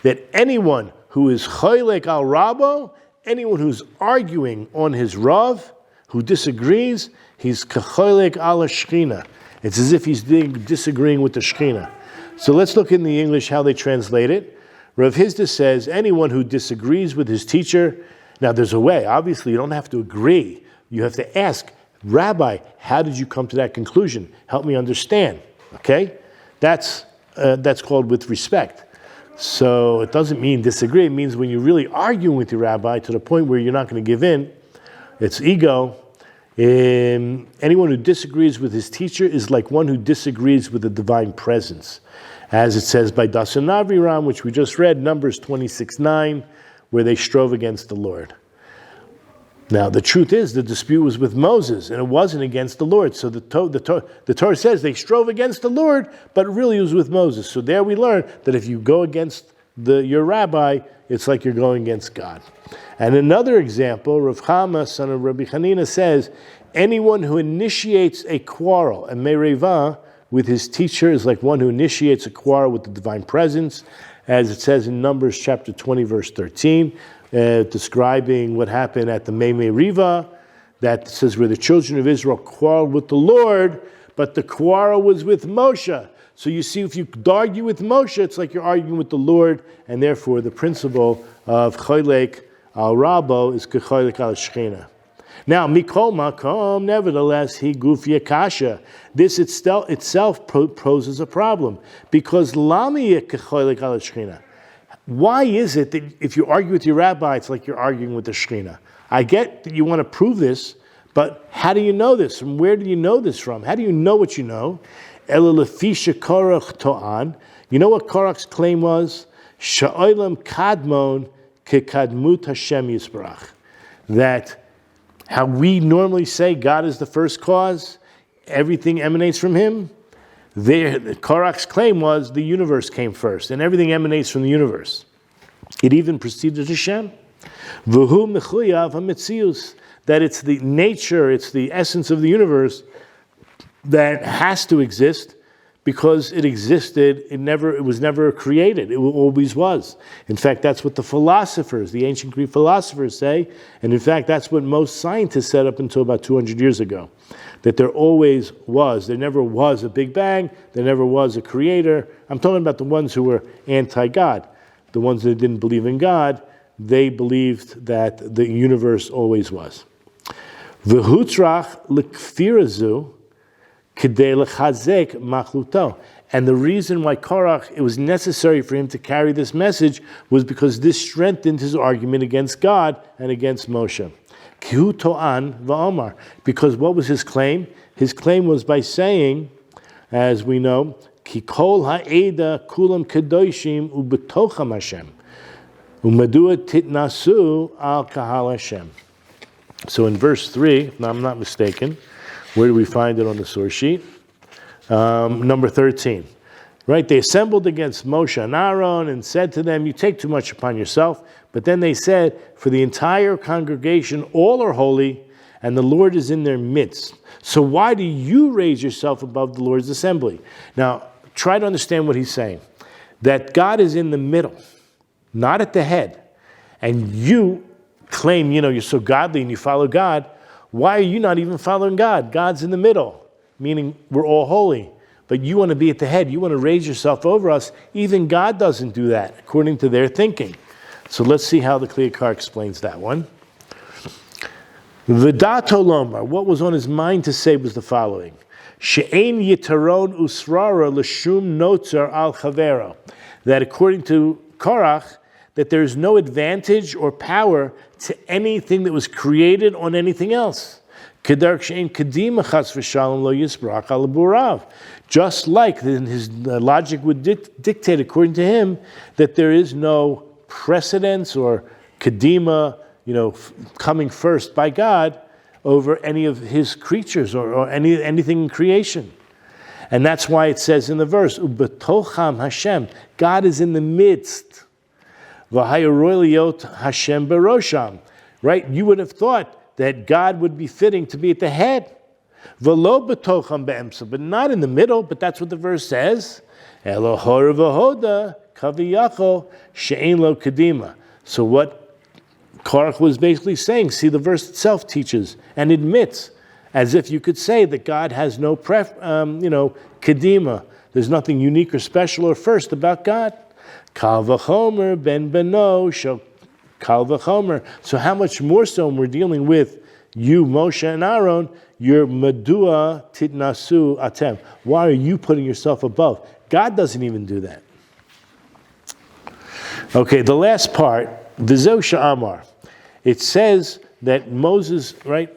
[SPEAKER 2] That anyone who is choylek al rabo, anyone who's arguing on his rav, who disagrees, he's kachoylek al shechina. It's as if he's disagreeing with the shechina. So let's look in the English how they translate it. Rav Hizda says, anyone who disagrees with his teacher, now there's a way, obviously you don't have to agree, you have to ask, Rabbi, how did you come to that conclusion? Help me understand. Okay? That's called with respect. So it doesn't mean disagree. It means when you're really arguing with your rabbi to the point where you're not going to give in, it's ego. Anyone who disagrees with his teacher is like one who disagrees with the divine presence. As it says by Dasan Naviram, which we just read, Numbers 26:9, where they strove against the Lord. Now, the truth is, the dispute was with Moses, and it wasn't against the Lord. So the Torah says they strove against the Lord, but really it was with Moses. So there we learn that if you go against your rabbi, it's like you're going against God. And another example, Rav Chama, son of Rabbi Hanina, says, anyone who initiates a quarrel, a mereva, with his teacher is like one who initiates a quarrel with the divine presence, as it says in Numbers chapter 20, verse 13, describing what happened at the Meriva, that says where the children of Israel quarreled with the Lord, but the quarrel was with Moshe. So you see, if you argue with Moshe, it's like you're arguing with the Lord, and therefore the principle of Choylek al Rabo is Kechoylek al Shechina. Now, Mikol Makom, nevertheless, he gufya kasha. This itself poses a problem, because Lami Kechoylek al Shechina. Why is it that if you argue with your rabbi, it's like you're arguing with the Shekhinah? I get that you want to prove this, but how do you know this? From where do you know this from? How do you know what you know? Ela lefisha Korach to'an. You know what Korach's claim was? Sha'olam kadmon kekadmut Hashem yisbarach. That how we normally say God is the first cause, everything emanates from Him. Korach's claim was the universe came first, and everything emanates from the universe. It even preceded Hashem. V'hu mechuyav hametzius, that it's the nature, it's the essence of the universe that has to exist because it existed. It was never created. It always was. In fact, that's what the philosophers, the ancient Greek philosophers, say, and in fact, that's what most scientists said up until about 200 years ago. That there always was. There never was a Big Bang. There never was a creator. I'm talking about the ones who were anti-God. The ones that didn't believe in God, they believed that the universe always was. V'hutrach l'kfirazu k'dei l'chazek machluto. And the reason why Korach, it was necessary for him to carry this message was because this strengthened his argument against God and against Moshe. Kihu to'an va'omar. Because what was his claim? His claim was by saying, as we know, Ki kol ha'eda kulam kedoshim ubetocham Hashem. Umadua titnasu al kahal Hashem. So in verse 3, if I'm not mistaken, where do we find it on the source sheet? Number 13. Right? They assembled against Moshe and Aaron and said to them, you take too much upon yourself. But then they said, for the entire congregation, all are holy, and the Lord is in their midst. So why do you raise yourself above the Lord's assembly? Now, try to understand what he's saying. That God is in the middle, not at the head. And you claim, you're so godly and you follow God. Why are you not even following God? God's in the middle, meaning we're all holy. But you want to be at the head. You want to raise yourself over us. Even God doesn't do that, according to their thinking. So let's see how the Yakar explains that one. V'dato lomar, what was on his mind to say was the following. She'ein yitaron usrara l'shum notzar al chavero. That according to Korach, that there is no advantage or power to anything that was created on anything else. Kedark she'ein kadima chas v'shalom lo yisbrach al burav. Just like his logic would dictate, according to him, that there is no precedence or kadima, coming first by God over any of his creatures or anything in creation. And that's why it says in the verse, Ubetocham Hashem, God is in the midst. V'hayaroiliot Hashem berosham. Right? You would have thought that God would be fitting to be at the head. V'lo betocham be'emsa, but not in the middle, but that's what the verse says. Elohor v'hoda kaviyachol she'ein lo kadima. So what Korach was basically saying, see, the verse itself teaches and admits, as if you could say that God has no kadima. There's nothing unique or special or first about God. Kal v'chomer ben beno shel kal v'chomer. So how much more so when we're dealing with, you, Moshe and Aaron, you're Medua Titnasu Atem. Why are you putting yourself above? God doesn't even do that. Okay, the last part, V'zeu Sha'amar. It says that Moses, right?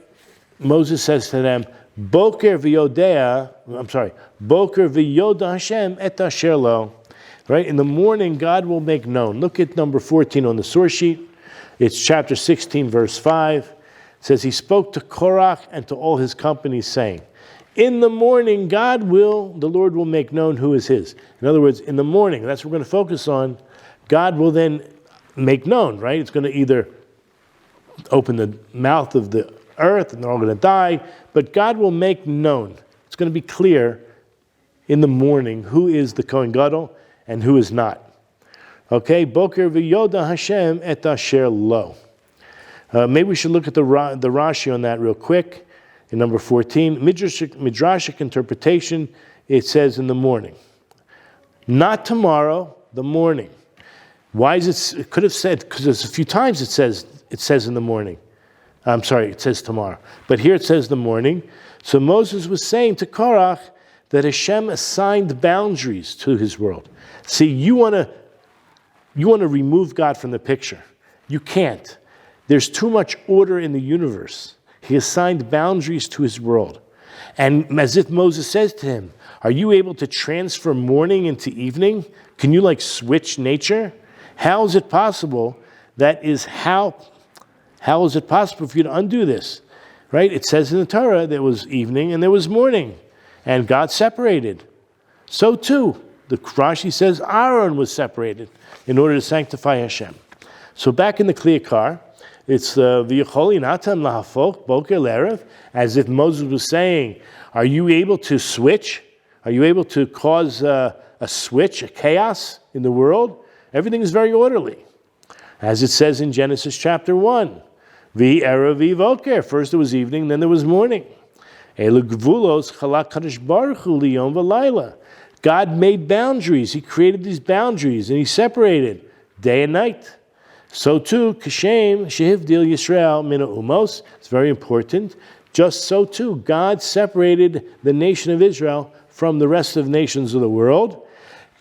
[SPEAKER 2] Moses says to them, Boker v'yoda Hashem et asher lo. Right? In the morning, God will make known. Look at number 14 on the source sheet. It's chapter 16, verse 5. It says, he spoke to Korach and to all his company, saying, in the morning, the Lord will make known who is his. In other words, in the morning, that's what we're going to focus on. God will then make known, right? It's going to either open the mouth of the earth and they're all going to die, but God will make known. It's going to be clear in the morning who is the Kohen Gadol and who is not. Okay, Boker v'yoda Hashem et asher lo. Maybe we should look at the Rashi on that real quick. In number 14, Midrashic interpretation, it says in the morning. Not tomorrow, the morning. Why is it could have said, because there's a few times it says in the morning. I'm sorry, it says tomorrow. But here it says the morning. So Moses was saying to Korach that Hashem assigned boundaries to his world. See, you want to remove God from the picture. You can't. There's too much order in the universe. He assigned boundaries to his world. And as if Moses says to him, are you able to transfer morning into evening? Can you switch nature? How is it possible? How is it possible for you to undo this? Right? It says in the Torah there was evening and there was morning. And God separated. So too, the Rashi says Aaron was separated in order to sanctify Hashem. So back in the Yakar, it's v'yacholi natam lahafok boker l'erev, as if Moses was saying, are you able to switch? Are you able to cause a switch, a chaos in the world? Everything is very orderly. As it says in Genesis chapter 1, v'erev v'voker, first there was evening, then there was morning. Elu gvulos chalak kadosh baruch hu liyom v'layla. God made boundaries. He created these boundaries and he separated day and night. So too, Kashem, Shehivdil Yisrael Mina Umos, it's very important. Just so too, God separated the nation of Israel from the rest of the nations of the world.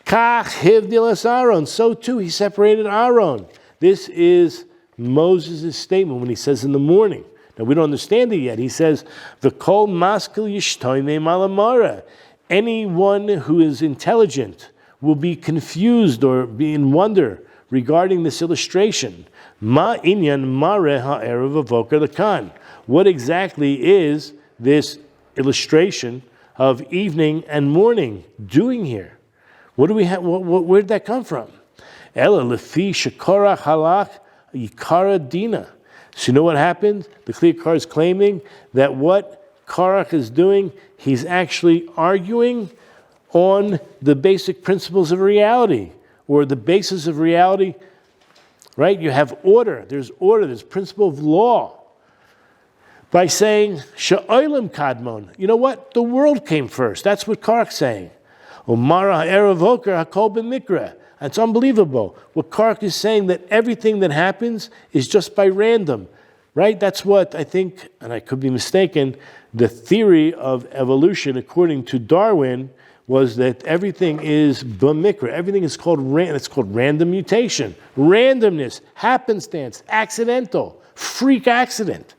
[SPEAKER 2] Kach Hivdil Es Aaron, so too he separated Aaron. This is Moses' statement when he says in the morning. Now we don't understand it yet. He says, V'kol maskil yishtoime malamara. Anyone who is intelligent will be confused or be in wonder regarding this illustration. Ma inyan mare ha'erev avoker lekan. What exactly is this illustration of evening and morning doing here? What do we have? Where did that come from? Ela lefi shekorach halach yikara dina. So you know what happened? The Yakar is claiming that what Korach is doing, he's actually arguing on the basic principles of reality, or the basis of reality, right? You have order, there's principle of law. By saying, Sha'olim kadmon, you know what? The world came first. That's what Korach's saying. Umara ha'erev hoker hakol b'mikra. It's unbelievable. What Korach is saying, that everything that happens is just by random, right? That's what I think, and I could be mistaken, the theory of evolution, according to Darwin, was that everything is b'mikra. Everything is called it's called random mutation, randomness, happenstance, accidental, freak accident.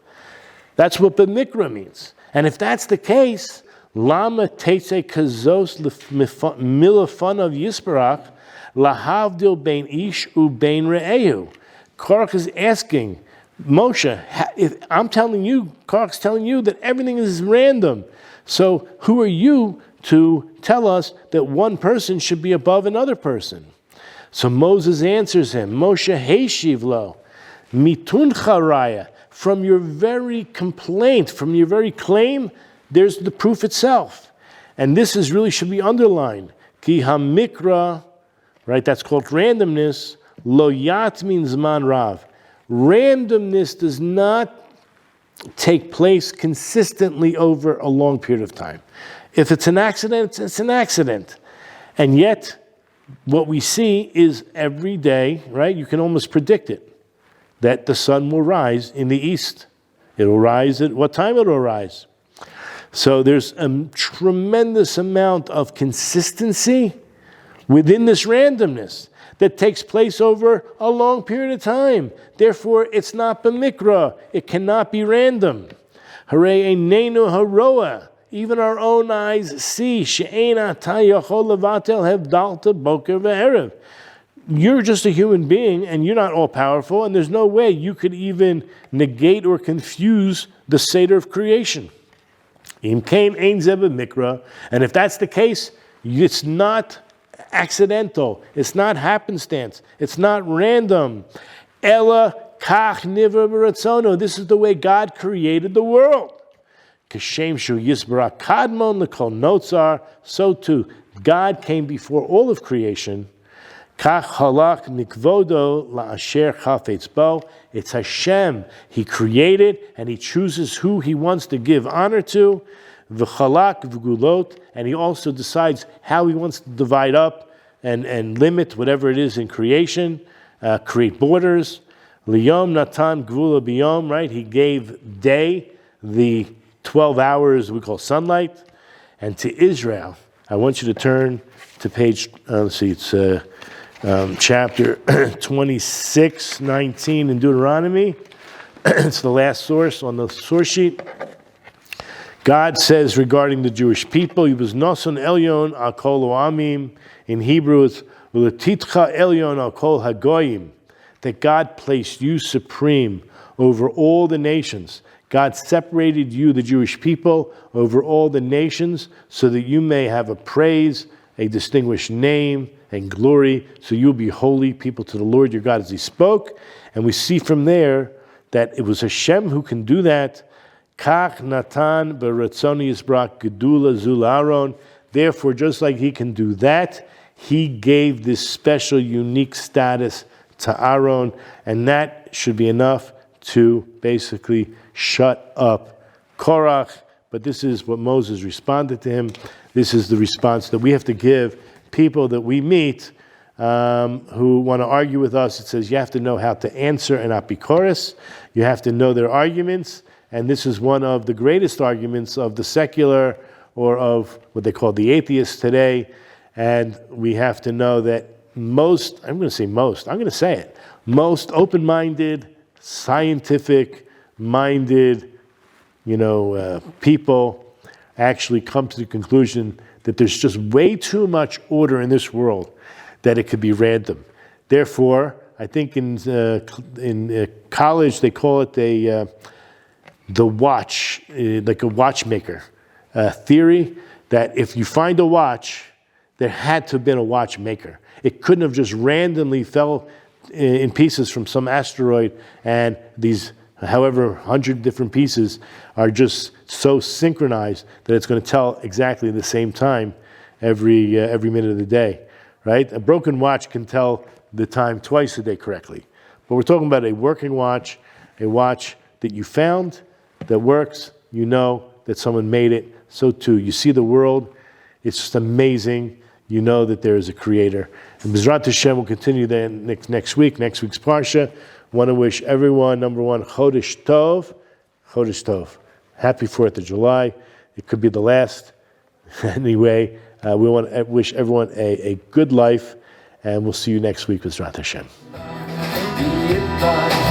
[SPEAKER 2] That's what b'mikra means. And if that's the case, lama teitze kazos milafanav yisparach lahavdil bein ish u bein re'ehu. Korach is asking Moshe, if I'm telling you, Korach's telling you that everything is random. So who are you to tell us that one person should be above another person? So Moses answers him, Moshe heishiv lo, mitun charaya. From your very complaint, from your very claim, there's the proof itself. And this is really should be underlined. Ki hamikra, right, that's called randomness. Lo yat means man rav. Randomness does not take place consistently over a long period of time. If it's an accident, it's an accident. And yet, what we see is every day, right, you can almost predict it, that the sun will rise in the east. It'll rise at what time it'll rise. So there's a tremendous amount of consistency within this randomness that takes place over a long period of time. Therefore, it's not b'mikra. It cannot be random. Harei einenu haroa. Even our own eyes see. She'ein ata yachol levatel hevdalta boker ve'erev. You're just a human being, and you're not all-powerful, and there's no way you could even negate or confuse the Seder of creation. Im kain ein zeh b'mikra. And if that's the case, it's not accidental. It's not happenstance. It's not random. Ella kach nivra b'ratzono. This is the way God created the world. Kashem shu yisbara kadmon l'kol notzar. So too, God came before all of creation. Kach halach mikvodo la'asher chafetz bo. It's Hashem. He created and He chooses who He wants to give honor to. V'chalak v'gulot. And He also decides how He wants to divide up and limit whatever it is in creation, create borders. Liyom natan gvula biyom, right? He gave day, the 12 hours we call sunlight. And to Israel, I want you to turn to page, let's see, it's chapter 26:19 in Deuteronomy. It's the last source on the source sheet. God says regarding the Jewish people, He was Noson Elyon al kol amim. In Hebrew, it's V'letitcha Elyon al kol hagoyim. That God placed you supreme over all the nations. God separated you, the Jewish people, over all the nations, so that you may have a praise, a distinguished name, and glory, so you'll be holy people to the Lord your God as He spoke. And we see from there that it was Hashem who can do that. Kach natan b'ratzoni yisbrak gedula zul Aaron. Therefore, just like He can do that, He gave this special, unique status to Aaron, and that should be enough to basically shut up Korach. But this is what Moses responded to him. This is the response that we have to give people that we meet who want to argue with us. It says you have to know how to answer and not be chorus. You have to know their arguments. And this is one of the greatest arguments of the secular or of what they call the atheists today. And we have to know that most open-minded, scientific-minded, people actually come to the conclusion that there's just way too much order in this world that it could be random. Therefore, I think in college they call it the watch, like a watchmaker theory, that if you find a watch, there had to have been a watchmaker. It couldn't have just randomly fell in pieces from some asteroid, and these however 100 different pieces are just so synchronized that it's going to tell exactly the same time every minute of the day, right? A broken watch can tell the time twice a day correctly. But we're talking about a working watch, a watch that you found, that works, you know that someone made it. So too, you see the world, it's just amazing. You know that there is a creator. And B'ezrat Hashem will continue then next week's Parsha. Want to wish everyone, number one, Chodesh Tov. Happy 4th of July. It could be the last. Anyway, we want to wish everyone a good life, and we'll see you next week with B'ezrat Hashem.
[SPEAKER 1] Yiboneh,